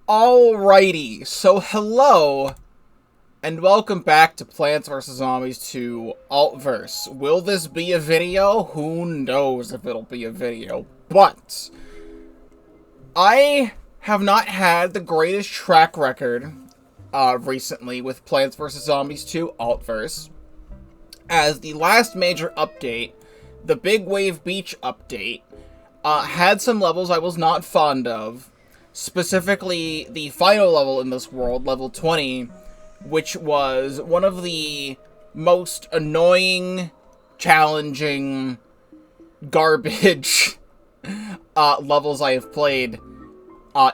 Alrighty, so hello, and welcome back to Plants vs. Zombies 2 AltverZ. Will this be a video? Who knows if it'll be a video, but I have not had the greatest track record recently with Plants vs. Zombies 2 AltverZ, as the last major update, the Big Wave Beach update, had some levels I was not fond of. Specifically, the final level in this world, level 20, which was one of the most annoying, challenging, garbage levels I have played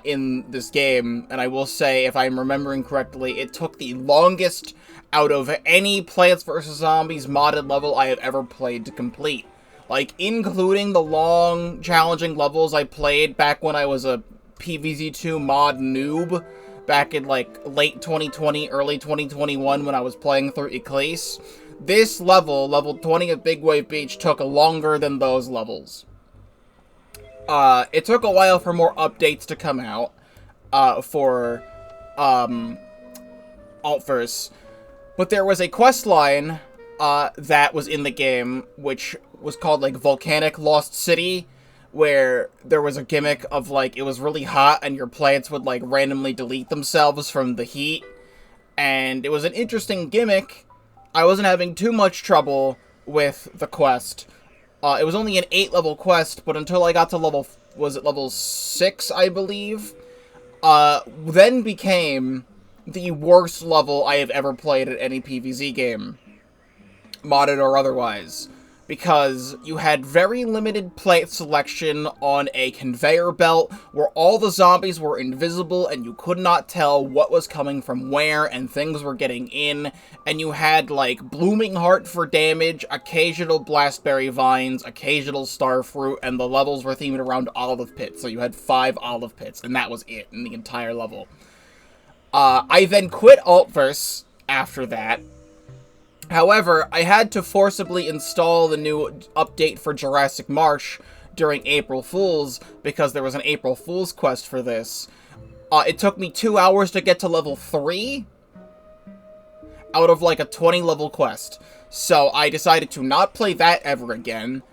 in this game. And I will say, if I'm remembering correctly, it took the longest out of any Plants vs. Zombies modded level I have ever played to complete. Like, including the long, challenging levels I played back when I was a PVZ2 mod noob back in like late 2020, early 2021 when I was playing through Eclipse. This level, level 20 of Big Wave Beach, took longer than those levels. It took a while for more updates to come out for AltverZ, but there was a quest line that was in the game which was called like Volcanic Lost City, where there was a gimmick of, like, it was really hot and your plants would, like, randomly delete themselves from the heat. And it was an interesting gimmick. I wasn't having too much trouble with the quest. It was only an 8-level quest, but until I got to level 6, I believe, then became the worst level I have ever played at any PvZ game, modded or otherwise. Because you had very limited plant selection on a conveyor belt where all the zombies were invisible and you could not tell what was coming from where and things were getting in. And you had, like, Blooming Heart for damage, occasional Blastberry Vines, occasional Starfruit, and the levels were themed around olive pits. So you had 5 olive pits, and that was it in the entire level. I then quit AltverZ after that. However, I had to forcibly install the new update for Jurassic Marsh during April Fool's, because there was an April Fool's quest for this. It took me 2 hours to get to level 3 out of like a 20-level quest. So I decided to not play that ever again,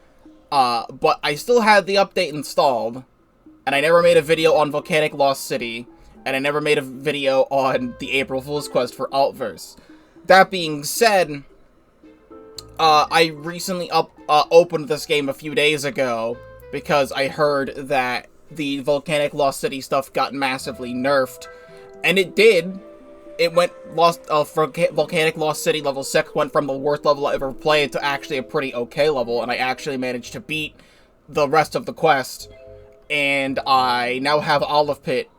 but I still had the update installed, and I never made a video on Volcanic Lost City, and I never made a video on the April Fool's quest for AltverZ. That being said, I recently opened this game a few days ago because I heard that the Volcanic Lost City stuff got massively nerfed, and it did. It went Volcanic Lost City level 6 went from the worst level I ever played to actually a pretty okay level, and I actually managed to beat the rest of the quest, and I now have Olive Pit.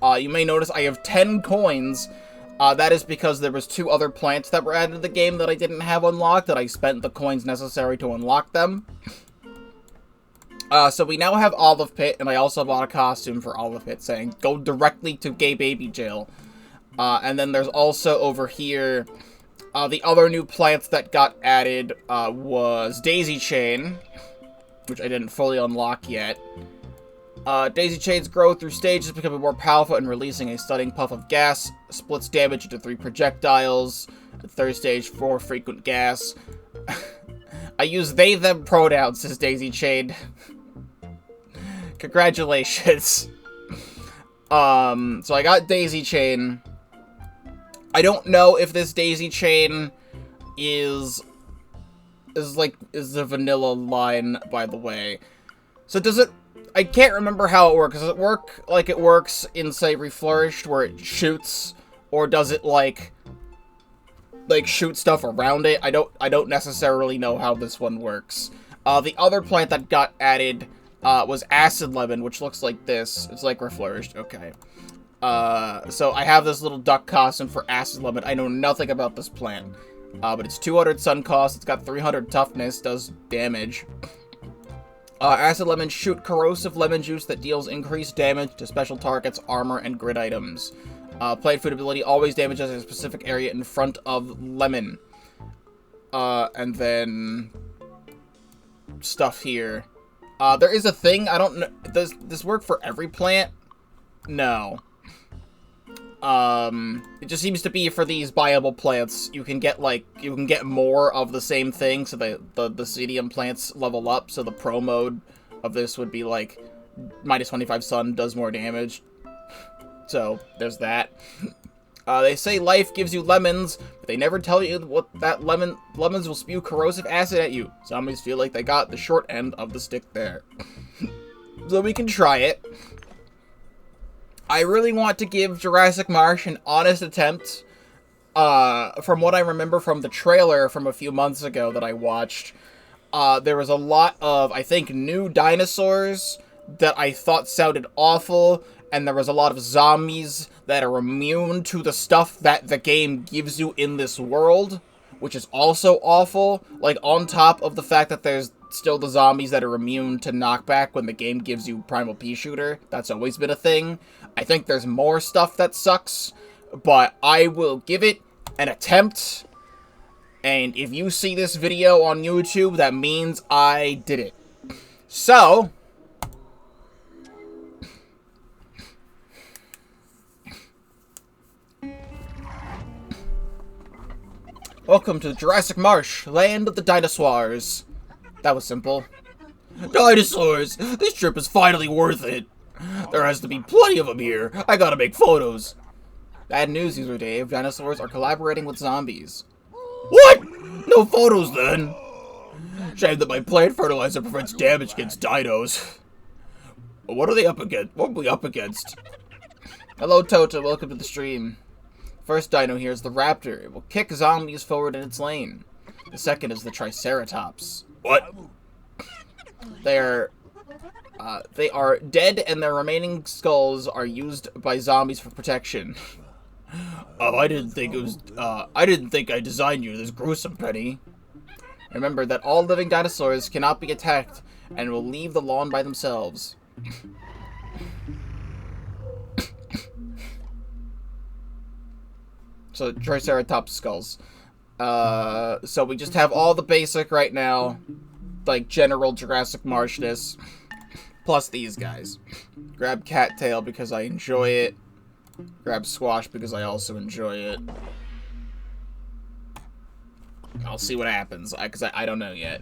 You may notice I have 10 coins. That is because there was 2 other plants that were added to the game that I didn't have unlocked, that I spent the coins necessary to unlock them. So we now have Olive Pit, and I also bought a costume for Olive Pit saying, "Go directly to gay baby jail." And then there's also over here, the other new plants that got added, was Daisy Chain, which I didn't fully unlock yet. Daisy Chains grow through stages, becoming more powerful and releasing a stunning puff of gas. Splits damage into 3 projectiles. At 3rd stage, 4 frequent gas. I use they, them pronouns, says Daisy Chain. Congratulations. So I got Daisy Chain. I don't know if this Daisy Chain is the vanilla line, by the way. So does it... I can't remember how it works. Does it work like it works in, say, Reflourished, where it shoots? Or does it, like shoot stuff around it? I don't necessarily know how this one works. The other plant that got added, was Acid Lemon, which looks like this. It's like Reflourished. Okay. So I have this little duck costume for Acid Lemon. I know nothing about this plant. But it's 200 sun cost, it's got 300 toughness, does damage. Acid Lemon shoot corrosive lemon juice that deals increased damage to special targets, armor, and grid items. Plant food ability always damages a specific area in front of lemon. And then... stuff here. There is a thing, I don't know, does this work for every plant? No. It just seems to be for these buyable plants, you can get more of the same thing, so the Cedium plants level up, so the pro mode of this would be like, minus 25 sun does more damage. So, there's that. They say life gives you lemons, but they never tell you what that lemons will spew corrosive acid at you. Zombies feel like they got the short end of the stick there. So we can try it. I really want to give Jurassic Marsh an honest attempt. From what I remember from the trailer from a few months ago that I watched, there was a lot of, I think, new dinosaurs that I thought sounded awful, and there was a lot of zombies that are immune to the stuff that the game gives you in this world, which is also awful. Like, on top of the fact that there's still the zombies that are immune to knockback when the game gives you Primal Pea Shooter. That's always been a thing. I think there's more stuff that sucks, but I will give it an attempt. And if you see this video on YouTube, that means I did it. So, welcome to Jurassic Marsh, land of the dinosaurs. That was simple. Dinosaurs! This trip is finally worth it. There has to be plenty of them here. I gotta make photos. Bad news, user Dave. Dinosaurs are collaborating with zombies. What? No photos then. Shame that my plant fertilizer prevents damage against dinos. What are they up against? What are we up against? Hello, Toto. Welcome to the stream. First dino here is the raptor. It will kick zombies forward in its lane. The second is the triceratops. What? They are dead, and their remaining skulls are used by zombies for protection. Oh, I didn't think I designed you this gruesome, Penny. Remember that all living dinosaurs cannot be attacked and will leave the lawn by themselves. So, Triceratops skulls. So we just have all the basic right now, like general Jurassic Marshness, plus these guys. Grab Cattail because I enjoy it. Grab Squash because I also enjoy it. I'll see what happens, because I don't know yet.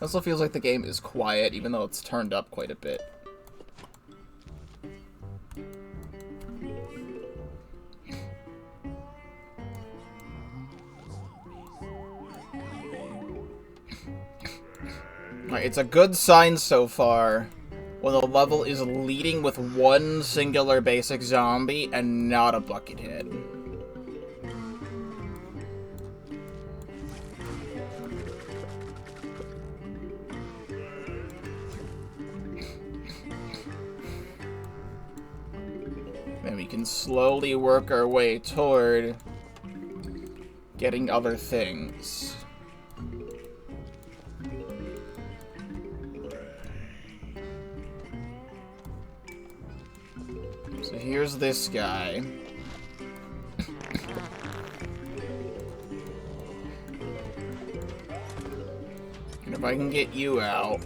Also feels like the game is quiet, even though it's turned up quite a bit. Alright, it's a good sign so far when the level is leading with one singular basic zombie and not a buckethead. Then we can slowly work our way toward getting other things. So here's this guy. And if I can get you out,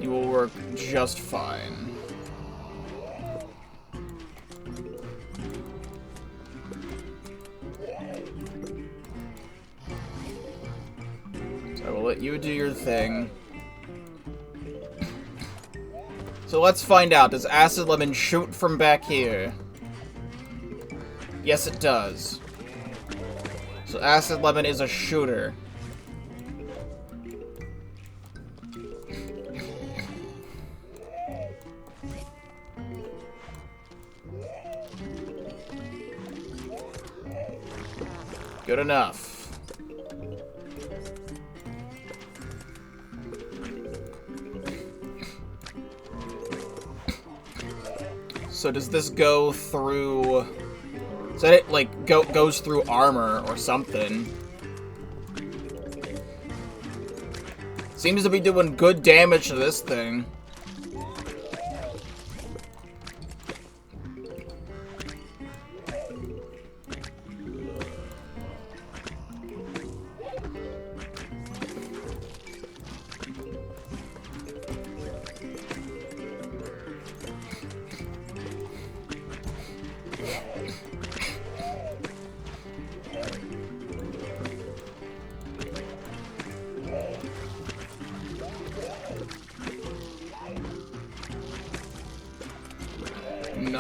you will work just fine. So I will let you do your thing. So let's find out, does Acid Lemon shoot from back here? Yes, it does. So Acid Lemon is a shooter. Good enough. So does this go through... Is that it, like, goes through armor or something? Seems to be doing good damage to this thing.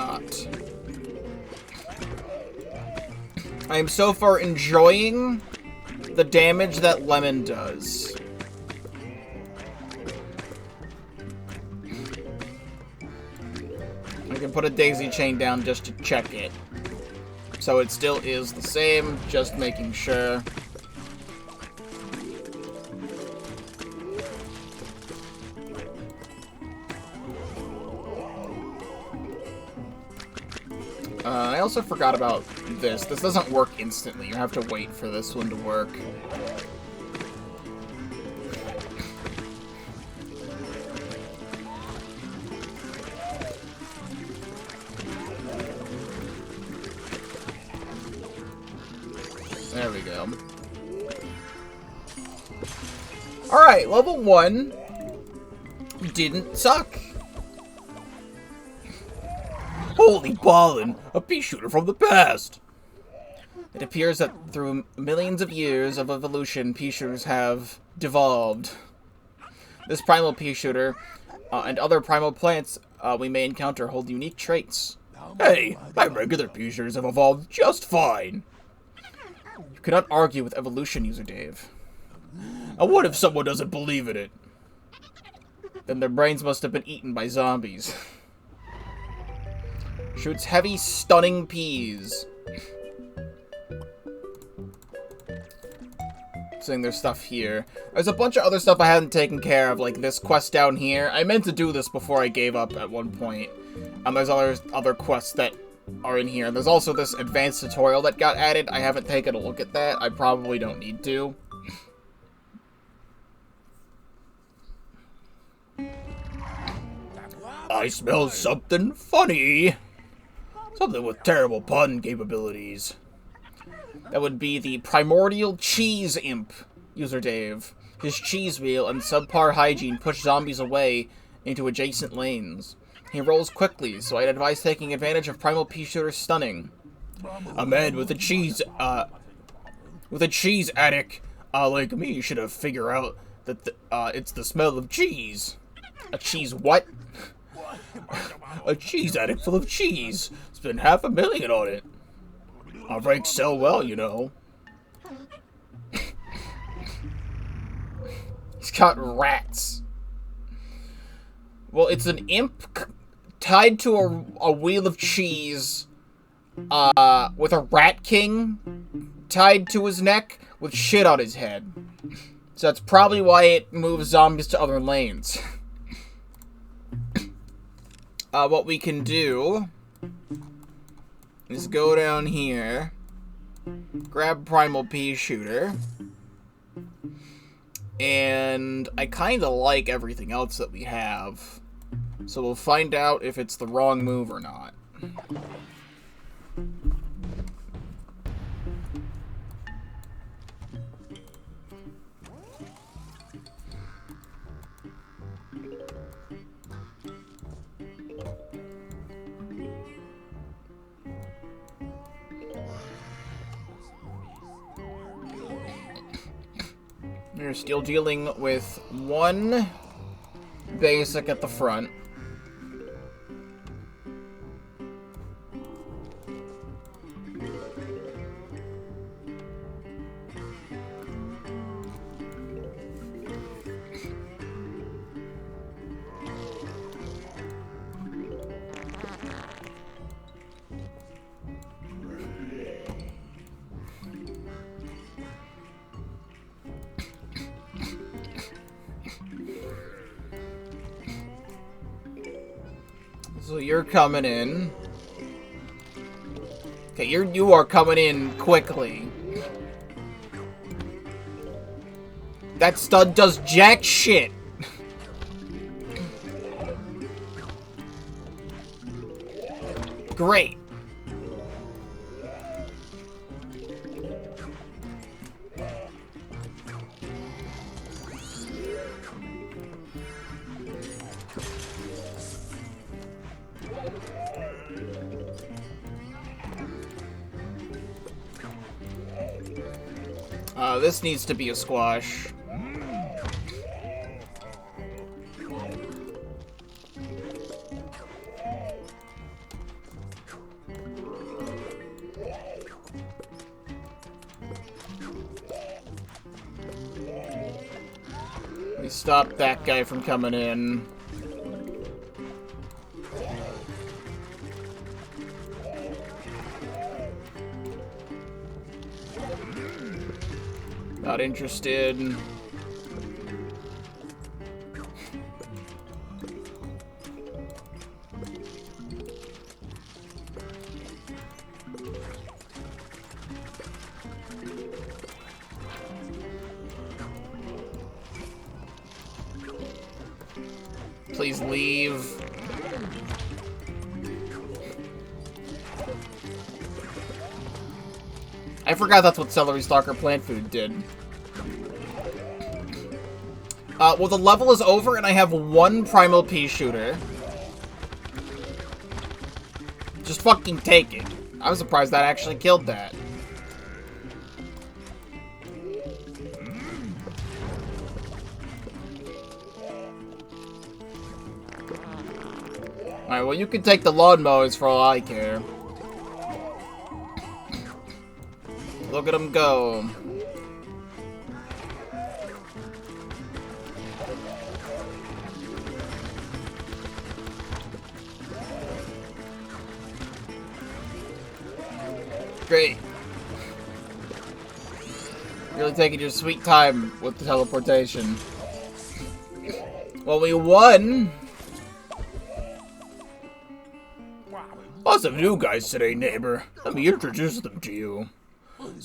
not. I am so far enjoying the damage that Lemon does. I can put a daisy chain down just to check it. So it still is the same, just making sure. I also forgot about this. This doesn't work instantly. You have to wait for this one to work. There we go. Alright, level 1 didn't suck. Holy ballin'! A pea shooter from the past! It appears that through millions of years of evolution, pea shooters have devolved. This primal pea shooter and other primal plants we may encounter hold unique traits. Hey, my regular pea shooters have evolved just fine! You cannot argue with evolution, User Dave. And what if someone doesn't believe in it? Then their brains must have been eaten by zombies. Shoots heavy, stunning peas. Seeing there's stuff here. There's a bunch of other stuff I hadn't taken care of, like this quest down here. I meant to do this before I gave up at one point. There's other quests that are in here. There's also this advanced tutorial that got added. I haven't taken a look at that. I probably don't need to. I smell something funny. Something with terrible pun capabilities. That would be the primordial cheese imp, User Dave. His cheese wheel and subpar hygiene push zombies away into adjacent lanes. He rolls quickly, so I'd advise taking advantage of primal pea shooter's stunning. A man with a cheese addict like me should have figured out that it's the smell of cheese. A cheese what? A cheese addict full of cheese. Spent $500,000 on it. Our rakes sell well, you know. He's got rats. Well, it's an imp tied to a wheel of cheese, with a rat king tied to his neck with shit on his head. So that's probably why it moves zombies to other lanes. What we can do is go down here, grab Primal Pea Shooter, and I kind of like everything else that we have, so we'll find out if it's the wrong move or not. We're still dealing with one basic at the front. So you're coming in. Okay, you are coming in quickly. That stud does jack shit. Great. This needs to be a squash. me stop that guy from coming in. Not interested. Please leave. I forgot that's what Celery Stalker Plant Food did. Well, the level is over, and I have one Primal Pea Shooter. Just fucking take it. I was surprised that actually killed that. Alright, well, you can take the lawnmowers for all I care. Look at them go. Great. Really taking your sweet time with the teleportation. Well, we won. Lots of new guys today, neighbor. Let me introduce them to you.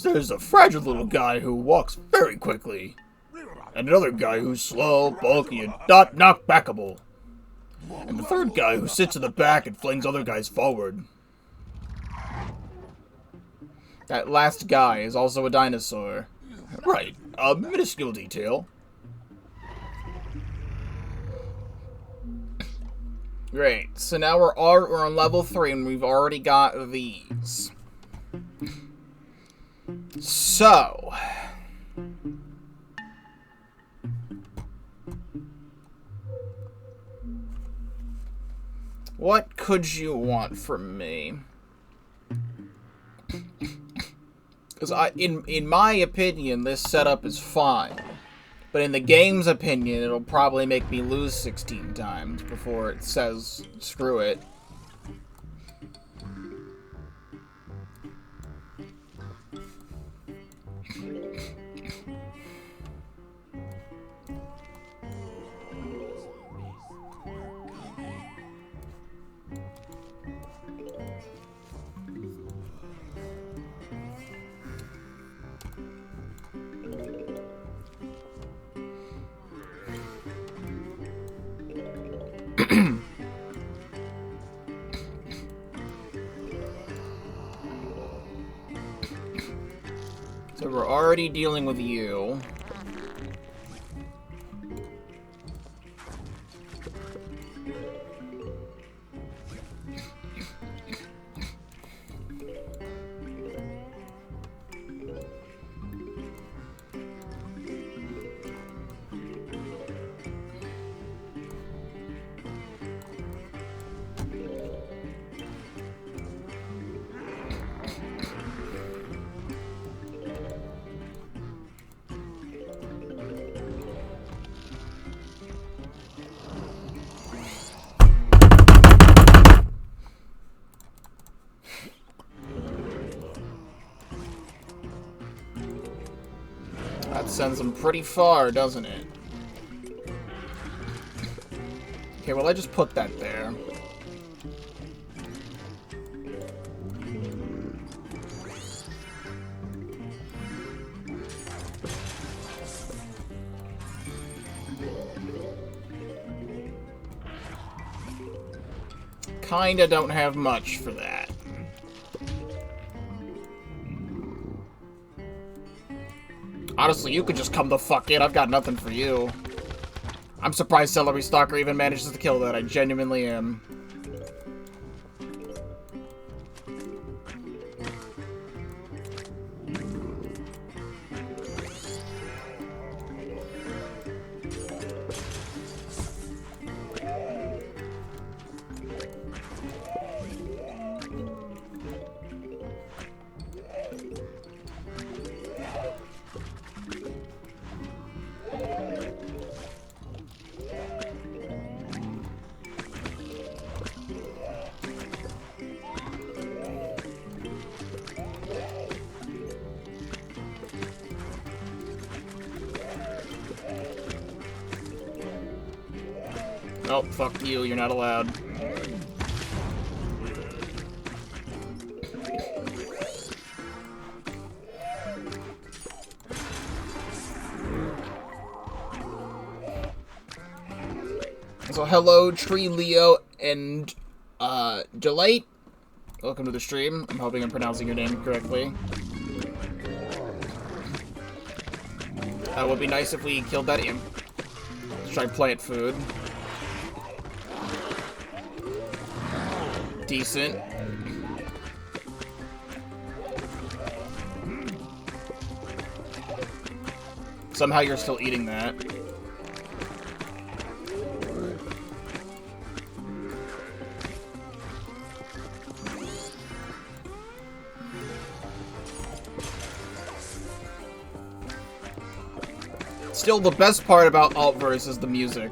There's a fragile little guy who walks very quickly. And another guy who's slow, bulky, and not knockbackable. And the third guy who sits in the back and flings other guys forward. That last guy is also a dinosaur. Right, a minuscule detail. Great, so now we're on level 3 and we've already got these. So... what could you want from me? Because in my opinion, this setup is fine. But in the game's opinion, it'll probably make me lose 16 times before it says, screw it. So we're already dealing with you. That sends them pretty far, doesn't it? Okay, well, I just put that there. Kinda don't have much for that. Honestly, you could just come the fuck in. I've got nothing for you. I'm surprised Celery Stalker even manages to kill that. I genuinely am. Oh, fuck you, you're not allowed. So hello, Tree Leo and Delight. Welcome to the stream. I'm hoping I'm pronouncing your name correctly. It would be nice if we killed that imp. Let's try plant food. Decent. Somehow you're still eating that. Still, the best part about AltverZ is the music.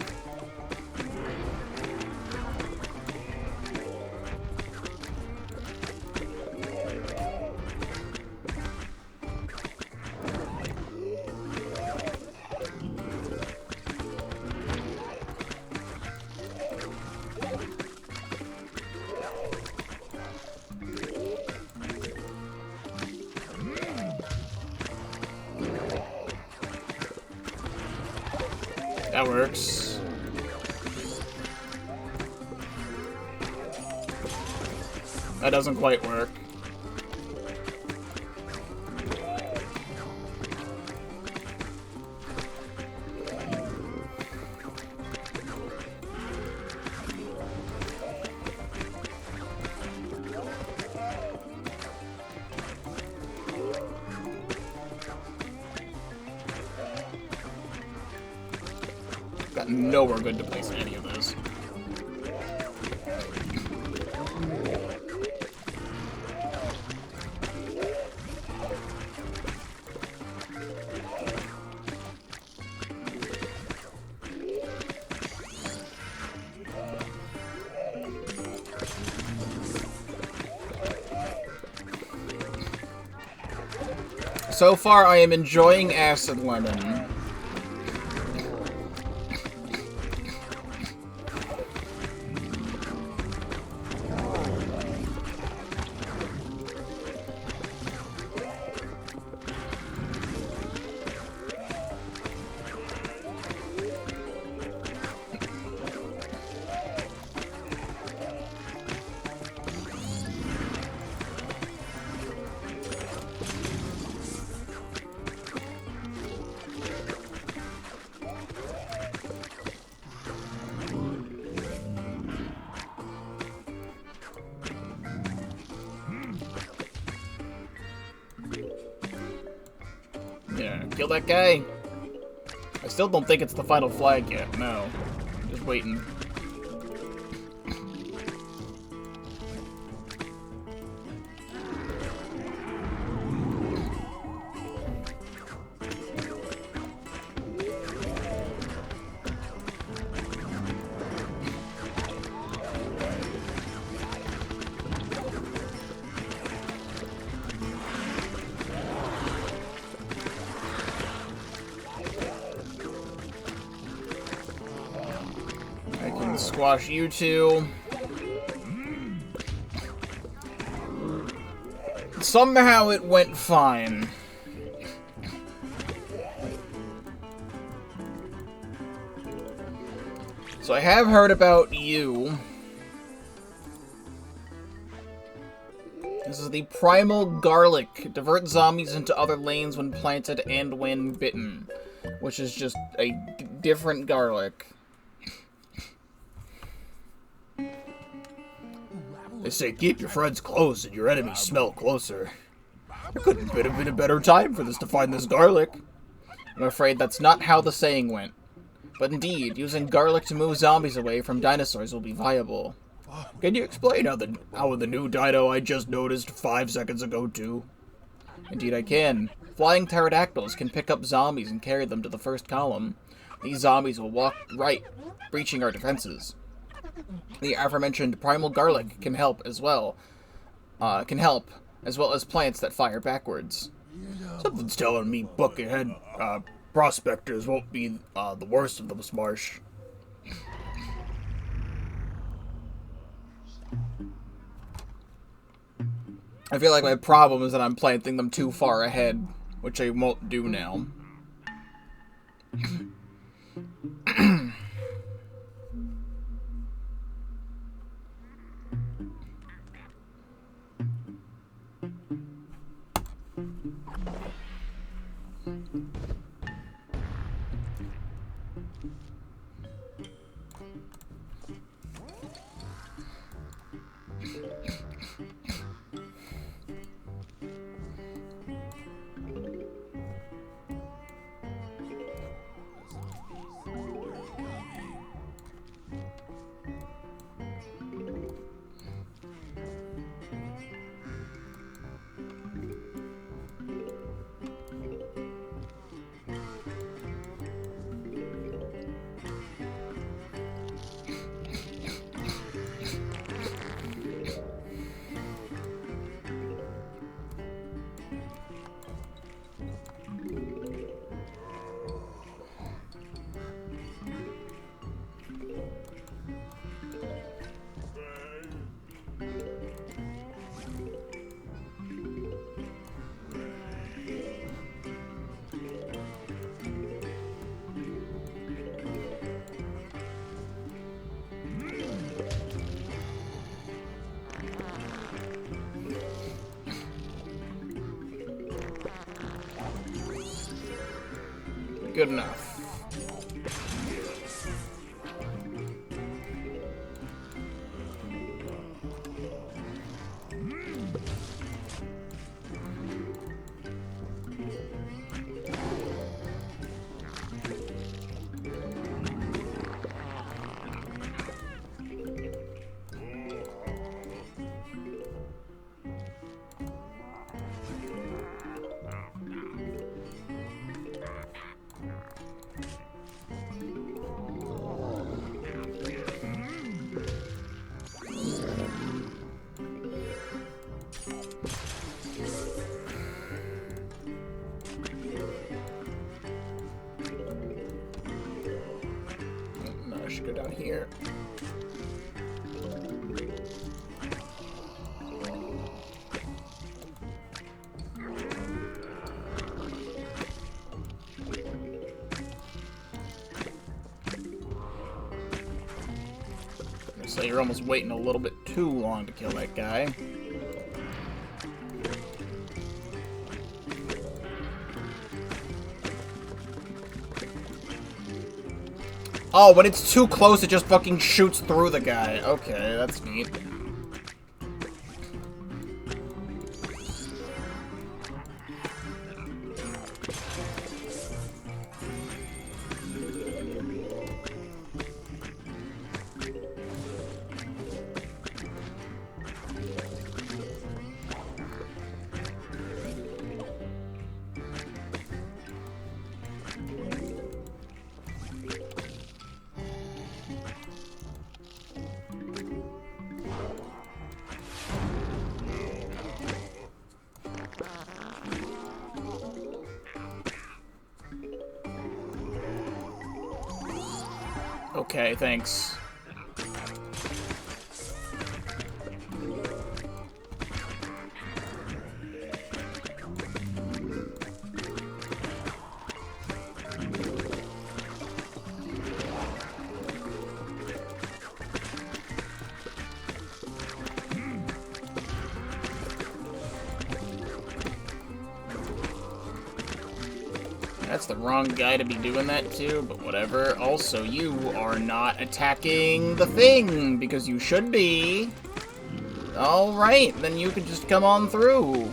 That works. That doesn't quite work. Got nowhere good to place any of this. So far, I am enjoying Acid Lemon. Yeah, kill that guy. I still don't think it's the final flag yet, no. Just waiting. Squash you two. Somehow it went fine. So I have heard about you. This is the Primal Garlic. Divert zombies into other lanes when planted and when bitten. Which is just a different garlic. They say keep your friends close and your enemies smell closer. There couldn't have been a better time for this to find this garlic. I'm afraid that's not how the saying went. But indeed, using garlic to move zombies away from dinosaurs will be viable. Can you explain how the new dino I just noticed 5 seconds ago too? Indeed I can. Flying pterodactyls can pick up zombies and carry them to the first column. These zombies will walk right, breaching our defenses. The aforementioned primal garlic can help as well. As well as plants that fire backwards. Something's telling me buckethead prospectors won't be the worst of those, Marsh. I feel like my problem is that I'm planting them too far ahead, which I won't do now. Good enough. Go down here. So you're almost waiting a little bit too long to kill that guy. Oh, when it's too close, it just fucking shoots through the guy. Okay, that's neat. Okay, thanks. That's the wrong guy to be doing that to, but whatever. Also, you are not attacking the thing, because you should be. Alright, then you can just come on through.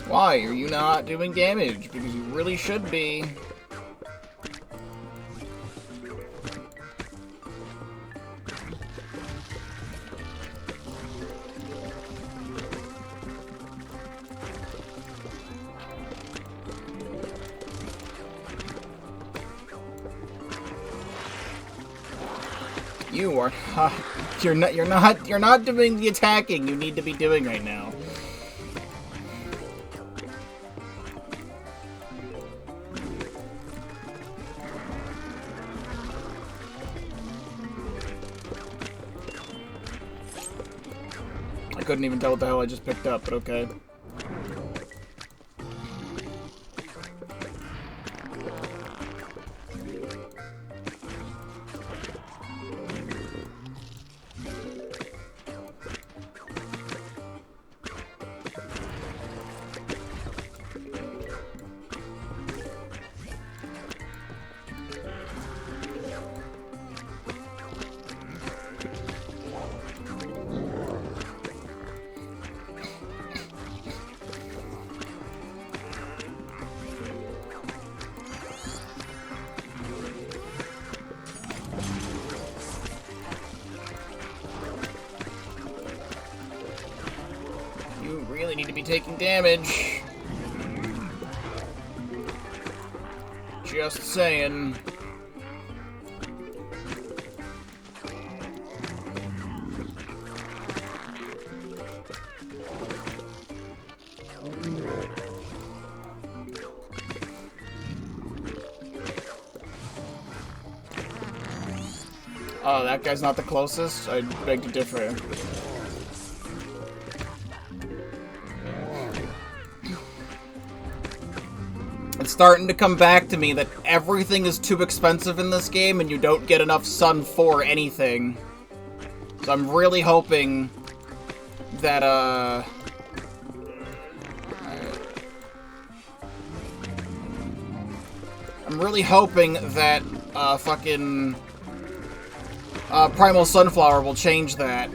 Why are you not doing damage? Because you really should be. You are you're not doing the attacking you need to be doing right now. I couldn't even tell what the hell I just picked up, but okay. Really need to be taking damage. Just saying. Oh, that guy's not the closest? I beg to differ. It's starting to come back to me that everything is too expensive in this game and you don't get enough sun for anything. So I'm really hoping that, fucking Primal Sunflower will change that.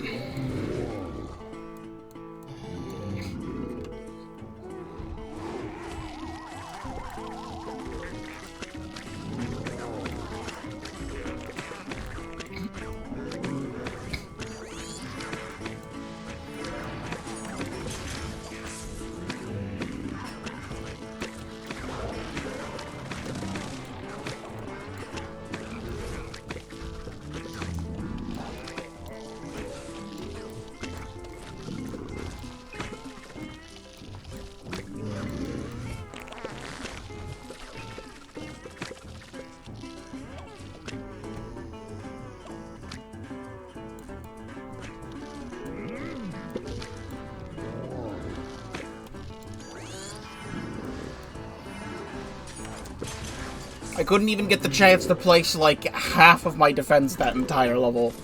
I couldn't even get the chance to place, like, half of my defense that entire level.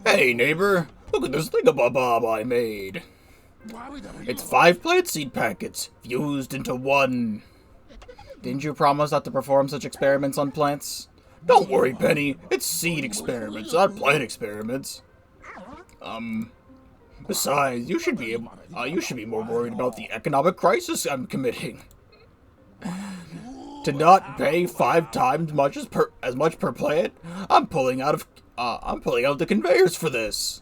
Hey, neighbor, look at this thingamabob I made. It's 5 plant seed packets, fused into one. Didn't you promise not to perform such experiments on plants? Don't worry, Penny, it's seed experiments, not plant experiments. Besides, you should be more worried about the economic crisis I'm committing. To not pay 5 times as much per plant, I'm pulling out the conveyors for this.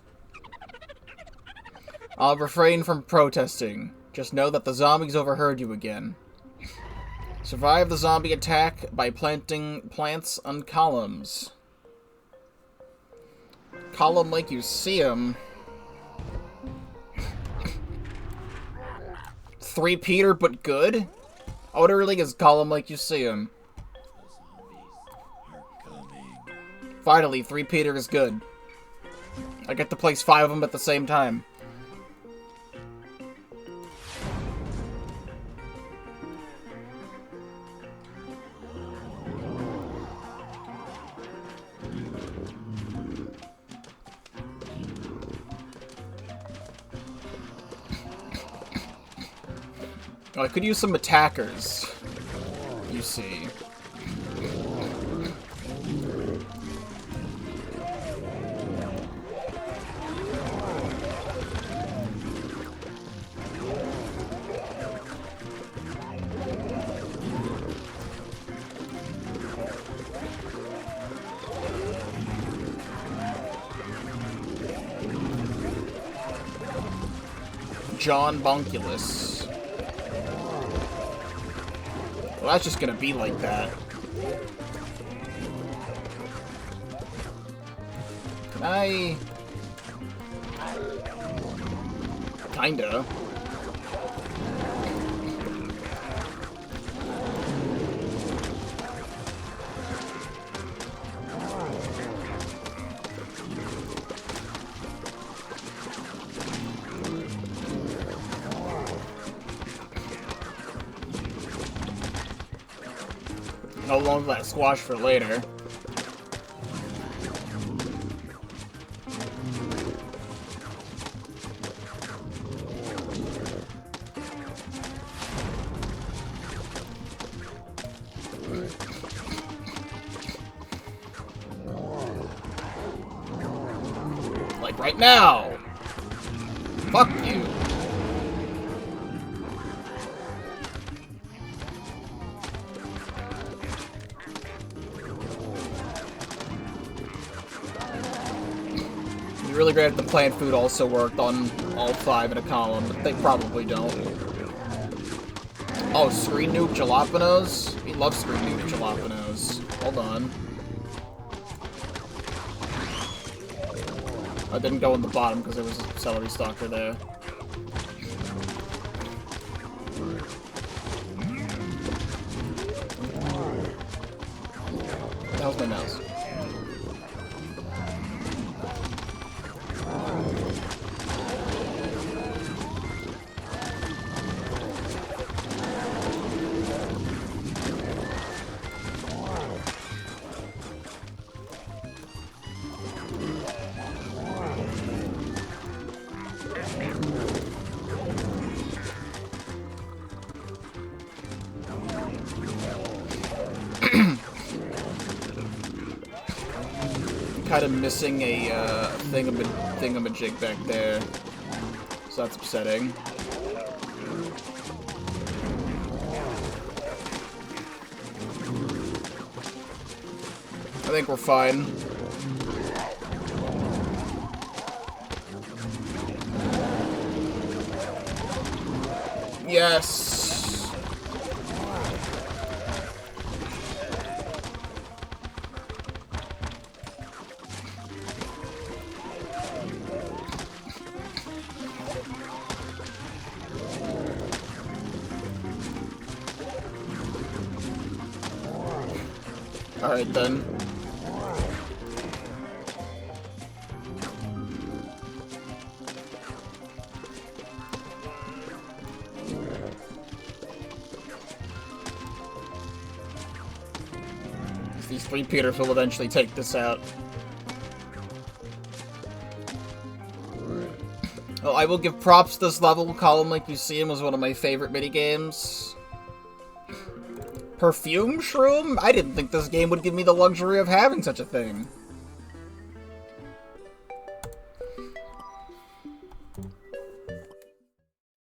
I'll refrain from protesting. Just know that the zombies overheard you again. Survive the zombie attack by planting plants on columns. Column like you see them. 3-peter but good? I would really is column like you see him. Finally, 3-peter is good. I get to place 5 of them at the same time. Oh, I could use some attackers, you see. John Bonkulus. Well, that's just gonna be like that. I... Kinda. No longer that squash for later. Like right now! Fuck you! It'd be really great if the plant food also worked on all 5 in a column, but they probably don't. Oh, screen nuke jalapenos? We love screen nuke jalapenos. Hold on. I didn't go in the bottom because there was a celery stalker there. What the hell's my mouse? Kind of missing a thingamajig back there, so that's upsetting. I think we're fine. Yes. Alright then. These 3 Peters will eventually take this out. Oh, I will give props to this level. Column Like You See Him was one of my favorite minigames. Perfume shroom? I didn't think this game would give me the luxury of having such a thing.